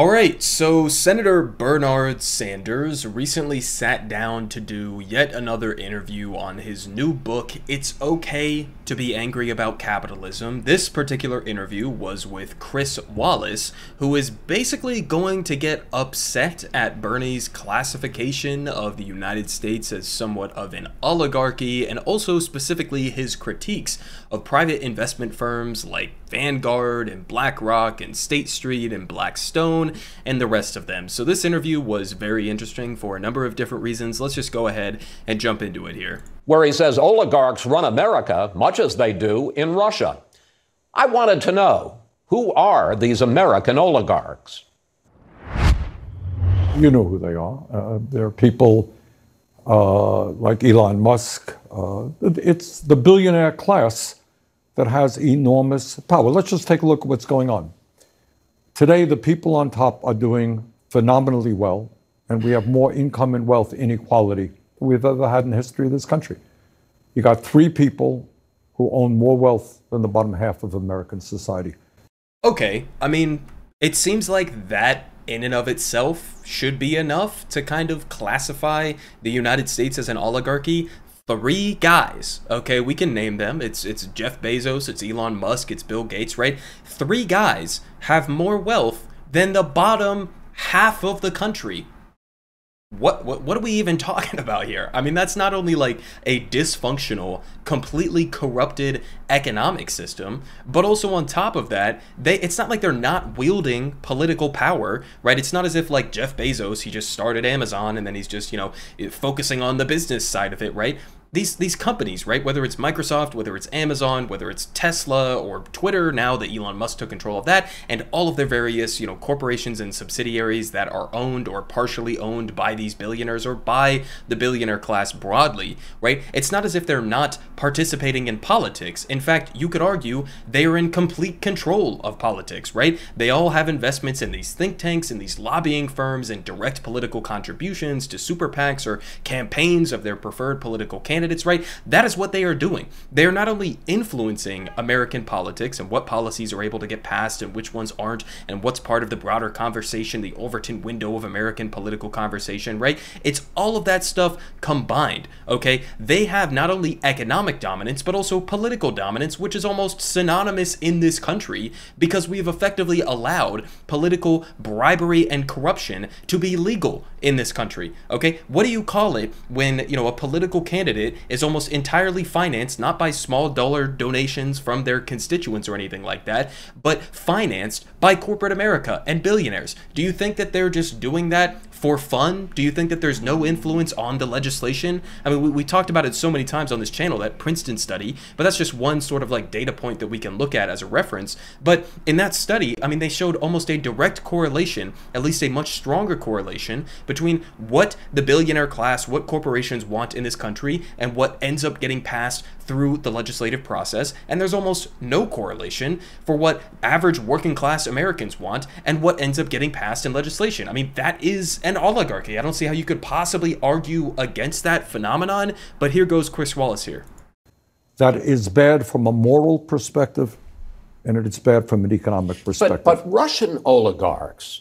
All right, so Senator Bernard Sanders recently sat down to do yet another interview on his new book, It's Okay to Be Angry About Capitalism. This particular interview was with Chris Wallace, who is basically going to get upset at Bernie's classification of the United States as somewhat of an oligarchy, and also specifically his critiques of private investment firms like Vanguard and BlackRock and State Street and Blackstone and the rest of them. So this interview was very interesting for a number of different reasons. Let's just go ahead and jump into it here. Where he says oligarchs run America much as they do in Russia. I wanted to know, who are these American oligarchs? You know who they are. They're people like Elon Musk. It's the billionaire class that has enormous power. Let's just take a look at what's going on. Today, the people on top are doing phenomenally well, and we have more income and wealth inequality than we've ever had in the history of this country. You got three people who own more wealth than the bottom half of American society. Okay, I mean, it seems like that in and of itself should be enough to kind of classify the United States as an oligarchy. Three guys, okay, we can name them. It's Jeff Bezos, it's Elon Musk, it's Bill Gates, right? Three guys have more wealth than the bottom half of the country. What are we even talking about here? I mean, that's not only like a dysfunctional, completely corrupted economic system, but also on top of that, it's not like they're not wielding political power, right? It's not as if like Jeff Bezos, he just started Amazon and then he's just, focusing on the business side of it, right? These companies, right, whether it's Microsoft, whether it's Amazon, whether it's Tesla or Twitter, now that Elon Musk took control of that, and all of their various, corporations and subsidiaries that are owned or partially owned by these billionaires or by the billionaire class broadly, right? It's not as if they're not participating in politics. In fact, you could argue they are in complete control of politics, right? They all have investments in these think tanks and these lobbying firms and direct political contributions to super PACs or campaigns of their preferred political candidates, right? That is what they are doing. They are not only influencing American politics and what policies are able to get passed and which ones aren't, and what's part of the broader conversation, the Overton window of American political conversation, right? It's all of that stuff combined, okay? They have not only economic dominance, but also political dominance, which is almost synonymous in this country because we've effectively allowed political bribery and corruption to be legal in this country, okay? What do you call it when, a political candidate is almost entirely financed, not by small dollar donations from their constituents or anything like that, but financed by corporate America and billionaires? Do you think that they're just doing that for fun? Do you think that there's no influence on the legislation? I mean, we talked about it so many times on this channel, that Princeton study, but that's just one sort of like data point that we can look at as a reference. But in that study, I mean, they showed almost a direct correlation, at least a much stronger correlation, between what the billionaire class, what corporations want in this country, and what ends up getting passed through the legislative process. And there's almost no correlation for what average working class Americans want and what ends up getting passed in legislation. I mean, that is an oligarchy. I don't see how you could possibly argue against that phenomenon, but here goes Chris Wallace here. That is bad from a moral perspective, and it's bad from an economic perspective. But Russian oligarchs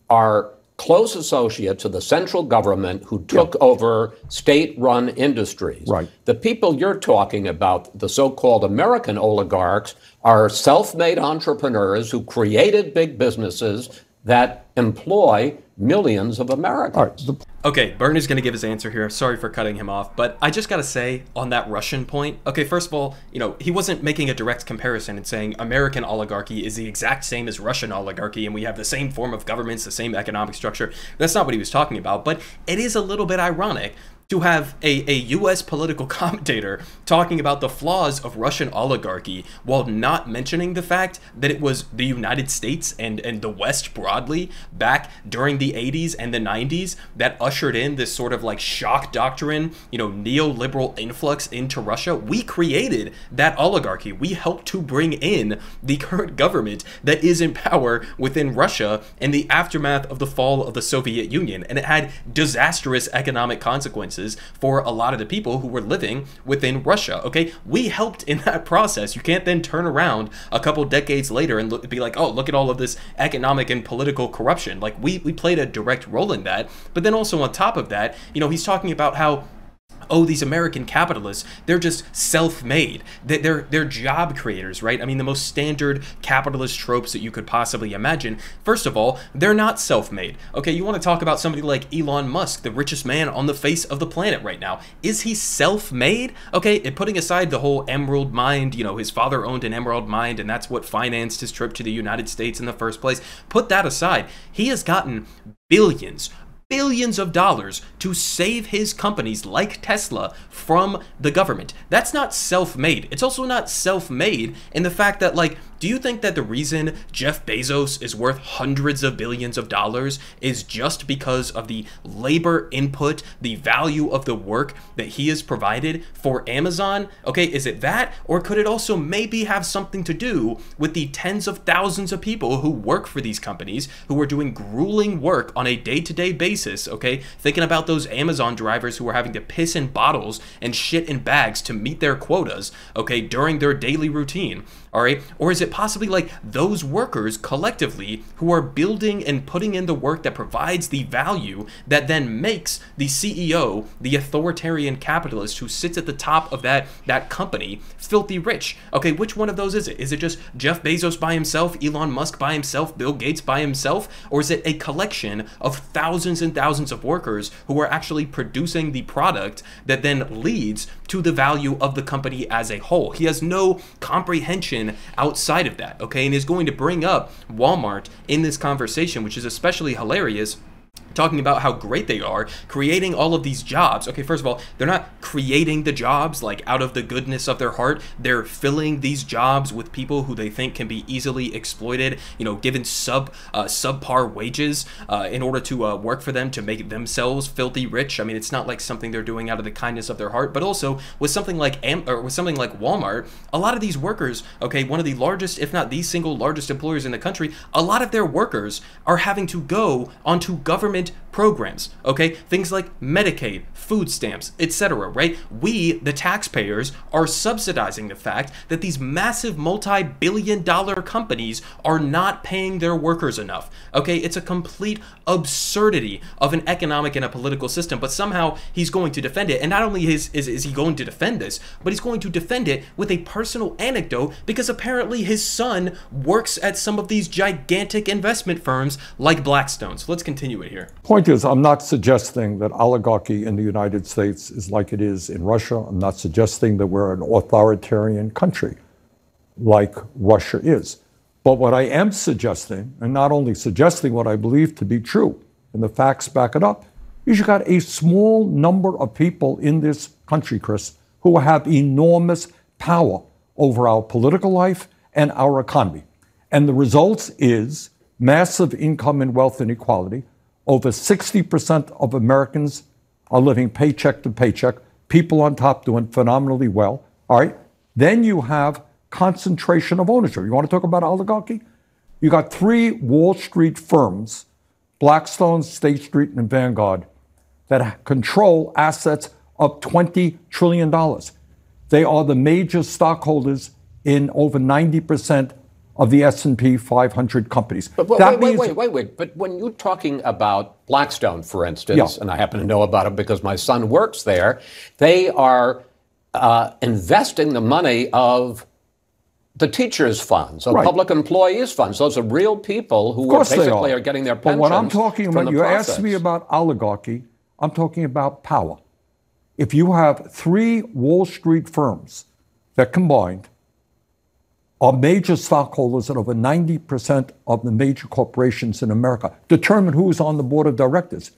are close associates of the central government who took over state-run industries. Right. The people you're talking about, the so-called American oligarchs, are self-made entrepreneurs who created big businesses that employ millions of Americans. Okay, Bernie's going to give his answer here. Sorry for cutting him off, but I just got to say on that Russian point, okay, first of all, he wasn't making a direct comparison and saying American oligarchy is the exact same as Russian oligarchy and we have the same form of governments, the same economic structure. That's not what he was talking about, but it is a little bit ironic to have a U.S. political commentator talking about the flaws of Russian oligarchy while not mentioning the fact that it was the United States and the West broadly back during the the 80s and the 90s that ushered in this sort of like shock doctrine, neoliberal influx into Russia. We created that oligarchy. We helped to bring in the current government that is in power within Russia in the aftermath of the fall of the Soviet Union. And it had disastrous economic consequences for a lot of the people who were living within Russia. Okay, we helped in that process. You can't then turn around a couple decades later and be like, oh, look at all of this economic and political corruption. Like we played a direct role in that. But then also on top of that, he's talking about how, oh, these American capitalists, they're just self-made. They're job creators, right? I mean, the most standard capitalist tropes that you could possibly imagine. First of all, they're not self-made. Okay, you want to talk about somebody like Elon Musk, the richest man on the face of the planet right now. Is he self-made? Okay, and putting aside the whole emerald mine, his father owned an emerald mine, and that's what financed his trip to the United States in the first place. Put that aside. He has gotten billions of dollars to save his companies like Tesla from the government. That's not self-made. It's also not self-made in the fact that, like, do you think that the reason Jeff Bezos is worth hundreds of billions of dollars is just because of the labor input, the value of the work that he has provided for Amazon? Okay, is it that? Or could it also maybe have something to do with the tens of thousands of people who work for these companies, who are doing grueling work on a day-to-day basis, okay? Thinking about those Amazon drivers who are having to piss in bottles and shit in bags to meet their quotas, okay, during their daily routine. All right? Or is it possibly like those workers collectively who are building and putting in the work that provides the value that then makes the CEO, the authoritarian capitalist who sits at the top of that company, filthy rich? Okay, which one of those is it? Is it just Jeff Bezos by himself, Elon Musk by himself, Bill Gates by himself? Or is it a collection of thousands and thousands of workers who are actually producing the product that then leads to the value of the company as a whole? He has no comprehension outside of that, okay? And is going to bring up Walmart in this conversation, which is especially hilarious, talking about how great they are creating all of these jobs. Okay, first of all, they're not creating the jobs like out of the goodness of their heart. They're filling these jobs with people who they think can be easily exploited, given subpar wages in order to work for them to make themselves filthy rich. I mean, it's not like something they're doing out of the kindness of their heart, but also with something like Walmart, a lot of these workers, okay, one of the largest, if not the single largest employers in the country, a lot of their workers are having to go onto government programs, okay? Things like Medicaid, food stamps, etc., right? We, the taxpayers, are subsidizing the fact that these massive multi-billion-dollar companies are not paying their workers enough, okay? It's a complete absurdity of an economic and a political system, but somehow he's going to defend it. And not only is he going to defend this, but he's going to defend it with a personal anecdote because apparently his son works at some of these gigantic investment firms like Blackstone. So let's continue it here. Point is, I'm not suggesting that oligarchy in the United States is like it is in Russia. I'm not suggesting that we're an authoritarian country like Russia is. But what I am suggesting, and not only suggesting what I believe to be true, and the facts back it up, is you got a small number of people in this country, Chris, who have enormous power over our political life and our economy. And the results is massive income and wealth inequality. Over 60% of Americans are living paycheck to paycheck. People on top doing phenomenally well. All right. Then you have concentration of ownership. You want to talk about oligarchy? You got 3 Wall Street firms, Blackstone, State Street, and Vanguard, that control assets of $20 trillion. They are the major stockholders in over 90% of the S&P 500 companies. But wait. But when you're talking about Blackstone, for instance, Yeah. and I happen to know about it because my son works there, they are investing the money of the teachers' funds, of Right. public employees' funds. Those are real people who are basically are getting their pensions. But what I'm talking from about, the you process. asked me about oligarchy, I'm talking about power. If you have 3 Wall Street firms that combined are major stockholders in over 90% of the major corporations in America, determine who is on the board of directors,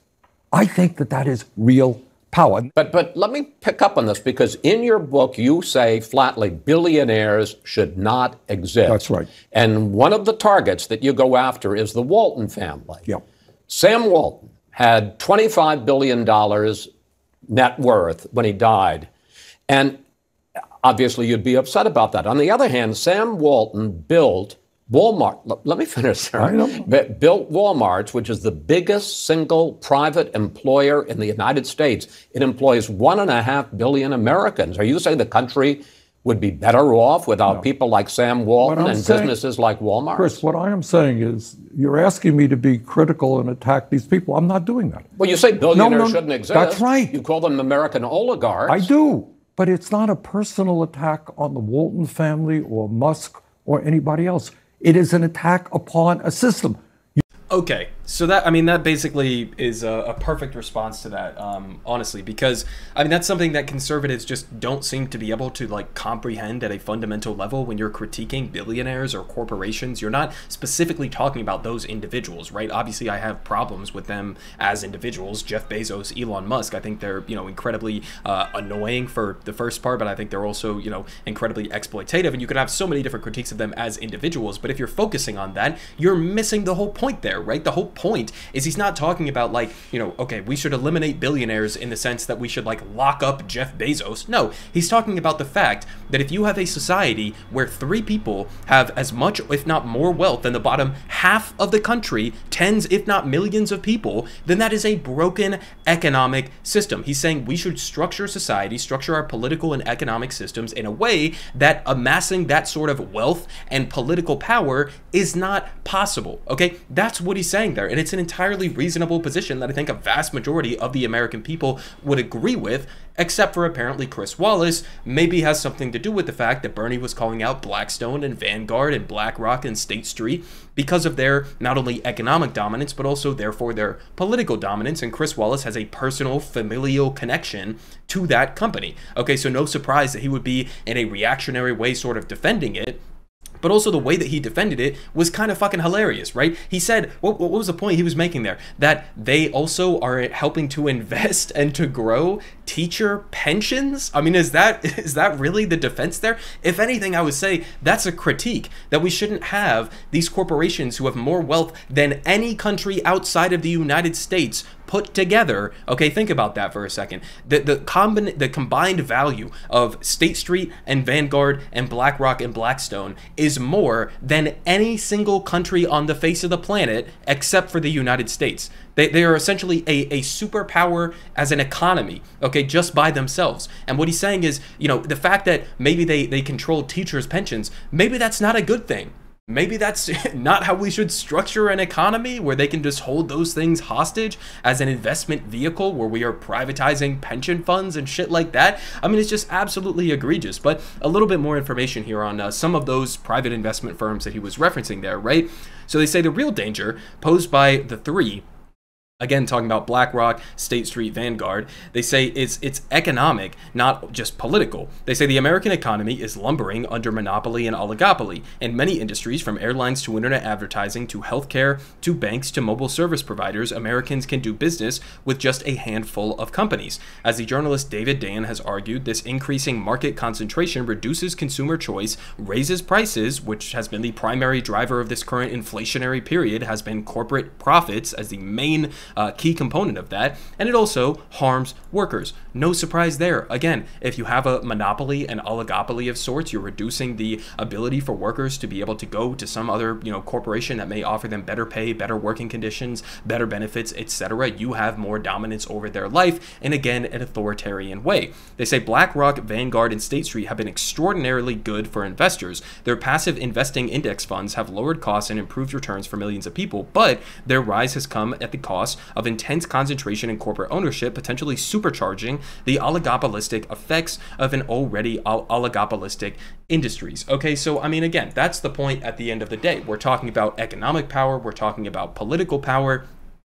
I think that that is real power. But let me pick up on this, because in your book you say flatly billionaires should not exist. That's right. And one of the targets that you go after is the Walton family. Yeah. Sam Walton had $25 billion net worth when he died. And obviously you'd be upset about that. On the other hand, Sam Walton built Walmart. Let me finish there. I know. Built Walmart, which is the biggest single private employer in the United States. It employs 1.5 billion Americans. Are you saying the country would be better off without people like Sam Walton and businesses like Walmart? Chris, what I am saying is you're asking me to be critical and attack these people. I'm not doing that. Well, you say billionaires shouldn't exist. That's right. You call them American oligarchs. I do. But it's not a personal attack on the Walton family or Musk or anybody else. It is an attack upon a system. Okay, so that basically is a perfect response to that, honestly, because that's something that conservatives just don't seem to be able to like comprehend at a fundamental level. When you're critiquing billionaires or corporations, you're not specifically talking about those individuals, right? Obviously, I have problems with them as individuals. Jeff Bezos, Elon Musk, I think they're incredibly annoying for the first part, but I think they're also incredibly exploitative, and you could have so many different critiques of them as individuals. But if you're focusing on that, you're missing the whole point there. Right? The whole point is he's not talking about like, okay, we should eliminate billionaires in the sense that we should like lock up Jeff Bezos. No, he's talking about the fact that if you have a society where 3 people have as much, if not more wealth than the bottom half of the country, tens, if not millions of people, then that is a broken economic system. He's saying we should structure society, structure our political and economic systems in a way that amassing that sort of wealth and political power is not possible. Okay, that's what he's saying there, and it's an entirely reasonable position that I think a vast majority of the American people would agree with, except for apparently Chris Wallace. Maybe has something to do with the fact that Bernie was calling out Blackstone and Vanguard and BlackRock and State Street because of their not only economic dominance, but also therefore their political dominance, and Chris Wallace has a personal familial connection to that company. Okay, so no surprise that he would be in a reactionary way sort of defending it. But also the way that he defended it was kind of fucking hilarious, right? He said, what was the point he was making there? That they also are helping to invest and to grow teacher pensions? Is that really the defense there? If anything, I would say that's a critique, that we shouldn't have these corporations who have more wealth than any country outside of the United States put together. Okay, think about that for a second. The combined value of State Street and Vanguard and BlackRock and Blackstone is more than any single country on the face of the planet except for the United States. They are essentially a superpower as an economy, okay, just by themselves. And what he's saying is, the fact that maybe they control teachers' pensions, maybe that's not a good thing. Maybe that's not how we should structure an economy, where they can just hold those things hostage as an investment vehicle, where we are privatizing pension funds and shit like that. It's just absolutely egregious. But a little bit more information here on some of those private investment firms that he was referencing there, right? So they say the real danger posed by the 3, again, talking about BlackRock, State Street, Vanguard, they say it's economic, not just political. They say the American economy is lumbering under monopoly and oligopoly. In many industries, from airlines to internet advertising to healthcare to banks to mobile service providers, Americans can do business with just a handful of companies. As the journalist David Dan has argued, this increasing market concentration reduces consumer choice, raises prices, which has been the primary driver of this current inflationary period, has been corporate profits as the main key component of that, and it also harms workers. No surprise there. Again, if you have a monopoly and oligopoly of sorts, you're reducing the ability for workers to be able to go to some other corporation that may offer them better pay, better working conditions, better benefits, etc. You have more dominance over their life, and again, an authoritarian way. They say BlackRock, Vanguard, and State Street have been extraordinarily good for investors. Their passive investing index funds have lowered costs and improved returns for millions of people, but their rise has come at the cost of intense concentration in corporate ownership, potentially supercharging the oligopolistic effects of an already oligopolistic industries. Okay, so again, that's the point at the end of the day. We're talking about economic power, we're talking about political power.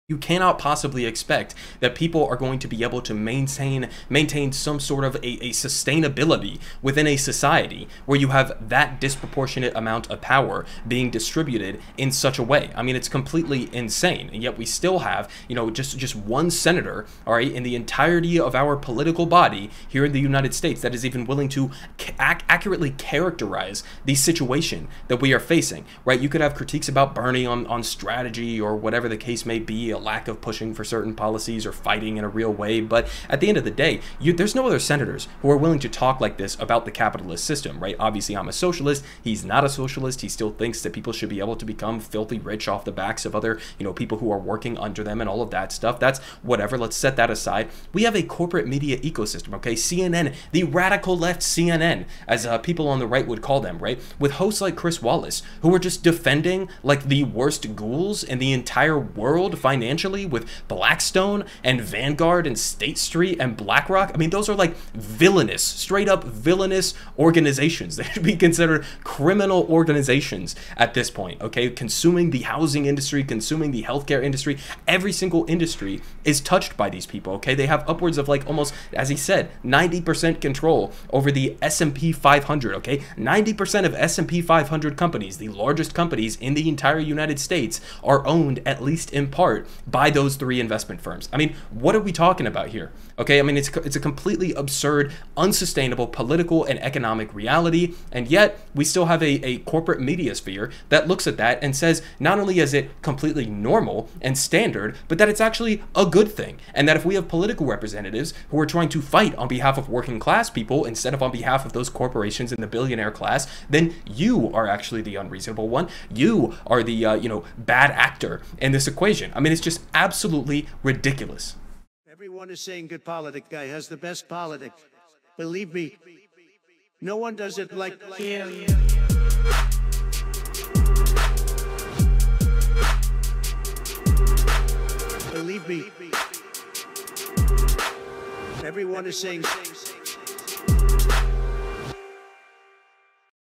You cannot possibly expect that people are going to be able to maintain some sort of a sustainability within a society where you have that disproportionate amount of power being distributed in such a way. It's completely insane. And yet we still have, just one senator, all right, in the entirety of our political body here in the United States that is even willing to accurately characterize the situation that we are facing, right? You could have critiques about Bernie on strategy or whatever the case may be, a lack of pushing for certain policies or fighting in a real way. But at the end of the day, there's no other senators who are willing to talk like this about the capitalist system, right? Obviously, I'm a socialist. He's not a socialist. He still thinks that people should be able to become filthy rich off the backs of other, people who are working under them and all of that stuff. That's whatever. Let's set that aside. We have a corporate media ecosystem, okay? CNN, the radical left CNN, as people on the right would call them, right? With hosts like Chris Wallace, who are just defending like the worst ghouls in the entire world financially with Blackstone and Vanguard and State Street and BlackRock. I mean, those are like villainous, straight up villainous organizations. They should be considered criminal organizations at this point, okay? Consuming the housing industry, consuming the healthcare industry. Every single industry is touched by these people, okay? They have upwards of like almost, as he said, 90% control over the S&P 500, okay? 90% of S&P 500 companies, the largest companies in the entire United States, are owned at least in part by those three investment firms. I mean, what are we talking about here? Okay, I mean, it's a completely absurd, unsustainable political and economic reality, and yet we still have a corporate media sphere that looks at that and says not only is it completely normal and standard, but that it's actually a good thing, and that if we have political representatives who are trying to fight on behalf of working class people instead of on behalf of those corporations and the billionaire class, then you are actually the unreasonable one. You are the bad actor in this equation. I mean, it's just absolutely ridiculous. Everyone is saying good Politic guy has the best Politic. Believe me, no one does it like him. Believe me, everyone is saying